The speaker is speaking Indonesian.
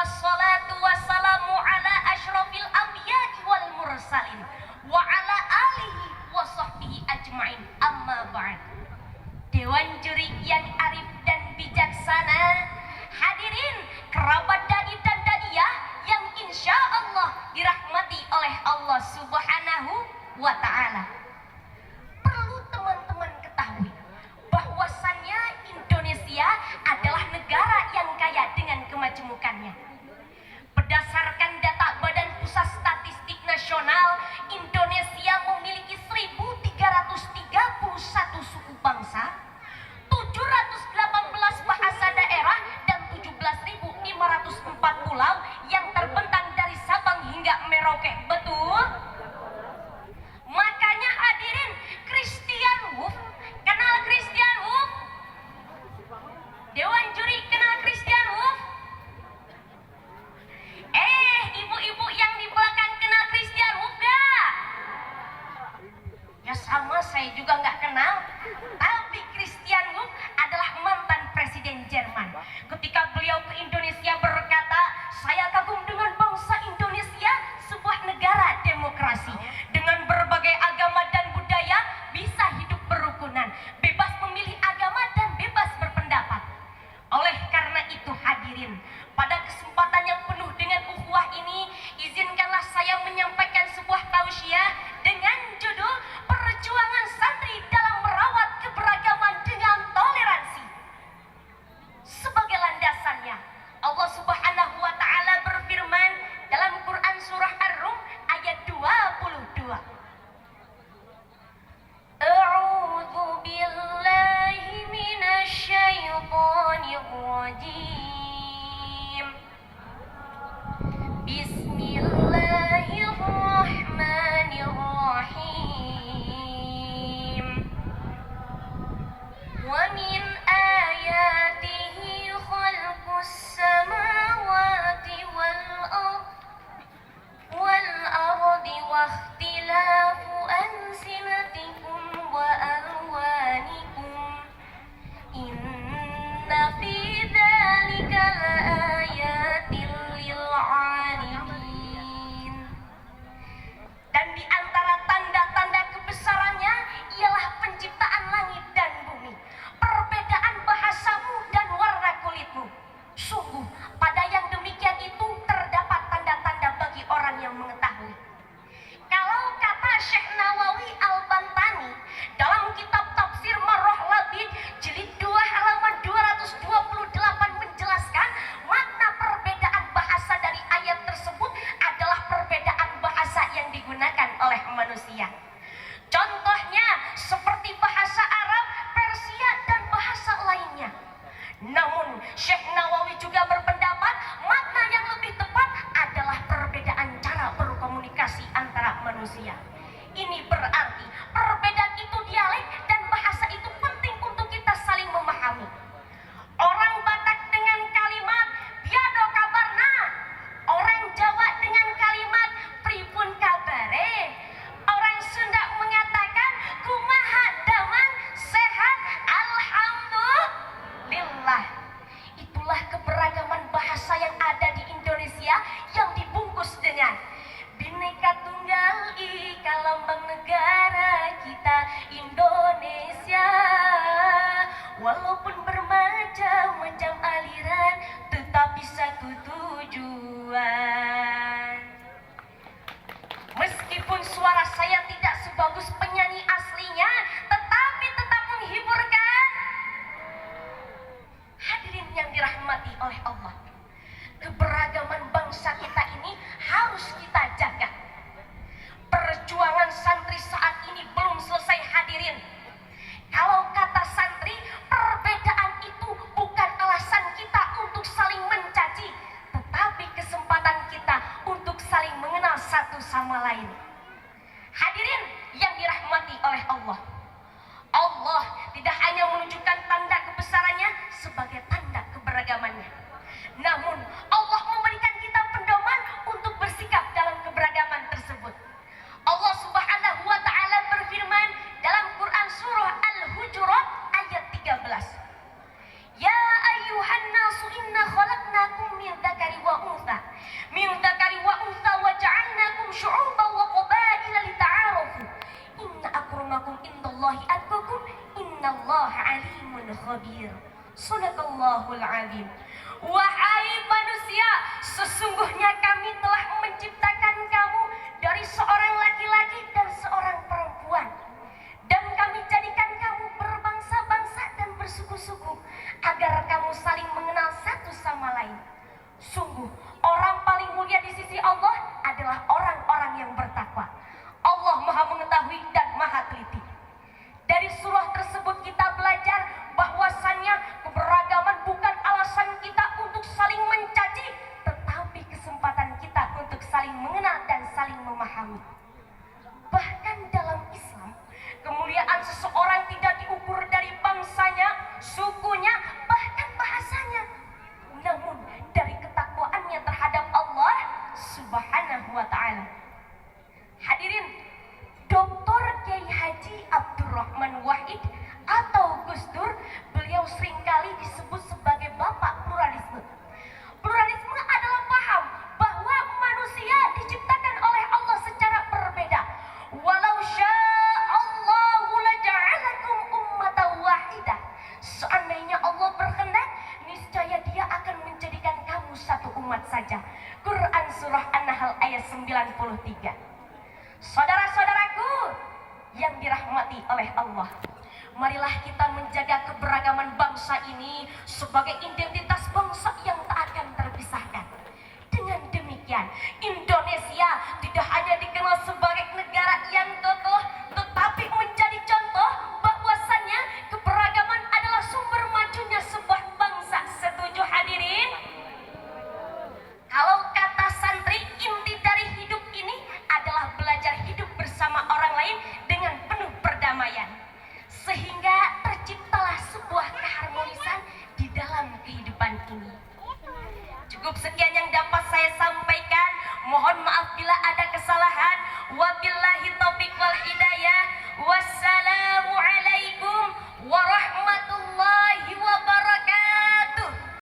wassalatu wassalamu ala asyrafil anbiya'i wal mursalin wa ala alihi wa sahbihi ajma'in, amma ba'd. Dewan juri yang arif dan bijaksana, hadirin kerabat dai dan daiyah yang insya Allah dirahmati oleh Allah Subhanahu wa ta'ala. Perlu teman-teman ketahui bahwasannya Indonesia adalah negara yang kaya dengan kemajemukannya. Berdasarkan data Badan Pusat Statistik Nasional, Indonesia memiliki 1.331 suku bangsa, 718 bahasa daerah, dan 17.504 pulau yang terbentang dari Sabang hingga Merauke. Betul? Makanya hadirin, Christian Wolf, kenal Christian Wolf? Dewan juri kenal Christian Wolf? Ibu-ibu yang di belakang kenal Christian Wolf gak? Ya sama, saya juga gak kenal. Tapi Christian Wolf adalah mantan presiden Jerman. Ketika beliau ke Indonesia berkata, saya kagum dengan bangsa Indonesia, sebuah negara demokrasi dengan berbagai agama dan budaya, bisa hidup berukunan, bebas memilih agama dan bebas berpendapat. Oleh karena itu hadirin, pada kesempatan yang penuh dengan ukhuwah ini, izinkanlah saya menyampaikan sebuah tausiah dengan judul Perjuangan Santri dalam Merawat Keberagaman dengan Toleransi. Sebagai landasannya, Allah Subhanahu wa ta'ala berfirman dalam Quran surah Ar-Rum ayat 22. A'udzu billahi minasyaitonir rajim. Bismillahirrahmanirrahim. Wa min ayatihi khalqus samawati wal ardi wa ikhtilafu alsinatikum wa alwanikum. Inna fi dzalika laayatin lil 'alimin. Dan di antara tanda-tanda kebesarannya ialah penciptaan langit dan bumi, perbedaan bahasamu dan warna kulitmu. Sungguh pada yang demikian itu terdapat tanda-tanda bagi orang yang mengetahui. Kalau kata Syekh Nawawi Al-Bantani dalam kitab Tafsir Marrah Labid jilid 2 halaman 228 menjelaskan makna perbedaan bahasa dari ayat tersebut adalah perbedaan bahasa yang digunakan oleh manusia. Contohnya seperti bahasa Arab, Persia, dan bahasa lainnya. Namun Syekh Nawawi juga berpendapat makna yang lebih tepat adalah perbedaan cara berkomunikasi antara manusia. Ini berarti perbedaan itu dialek dan bahasa itu penting untuk kita saling memahami. Orang Batak dengan kalimat biado kabarna, orang Jawa dengan kalimat pripun kabare, orang Sunda mengatakan kumaha damang sehat alhamdulillah. Itulah keberagaman bahasa yang ada di Indonesia yang dibungkus dengan Bhinneka Tunggal Ika, lambang negara kita Indonesia. Walaupun bermacam-macam aliran, tetapi satu tujuan. Meskipun suara saya tidak sebagus penyanyi aslinya, tetapi tetap menghiburkan. Hadirin yang dirahmati oleh Allah, keberagaman bangsa kita ini harus kita jaga. Perjuangan santri saat ini belum selesai hadirin. Kalau kata santri, perbedaan itu bukan alasan kita untuk saling mencaci, tetapi kesempatan kita untuk saling mengenal satu sama lain. Hadirin yang dirahmati oleh Allah, Allah tidak hanya menunjukkan tanda kebesarannya sebagai tanda keberagamannya, namun Allah memberikan kita pedoman untuk bersikap dalam keberagaman tersebut. Allah Subhanahu wa ta'ala berfirman dalam Quran surah Al-Hujurat ayat 13. Ya ayyuhan nasu inna khalaqnakum min dzakari wa unsa Qadir. Shadaqallahul azim. Wahai manusia, sesungguhnya kami telah menciptakan kamu dari seorang laki-laki dan seorang perempuan, dan kami jadikan kamu berbangsa-bangsa dan bersuku-suku agar kamu saling mengenal satu sama lain. Sungguh orang paling mulia di sisi Allah adalah orang-orang yang bertakwa. Allah Maha mengetahui dan Maha teliti. Dari surah tersebut kita belajar bahwasannya keberagaman bukan alasan kita untuk saling mencaci, tetapi kesempatan kita untuk saling mengenal dan saling memahami. Bahkan dalam Islam, kemuliaan seseorang tidak diukur dari bangsanya, sukunya, bahkan bahasanya, namun dari ketakwaannya terhadap Allah Subhanahu wa ta'ala. Hadirin, Dr. Kiai Haji Abdurrahman Wahid atau Gus Dur, beliau seringkali disebut sebagai bapak pluralisme. Pluralisme adalah paham bahwa manusia diciptakan oleh Allah secara berbeda. Walau sya'allahu laja'alakum ummatan wahidah. Seandainya Allah berkehendak, niscaya Dia akan menjadikan kamu satu umat saja. Quran surah An-Nahl ayat 93. Saudara-saudaraku yang dirahmati oleh Allah, marilah kita menjaga keberagaman bangsa ini sebagai identitas bangsa yang tak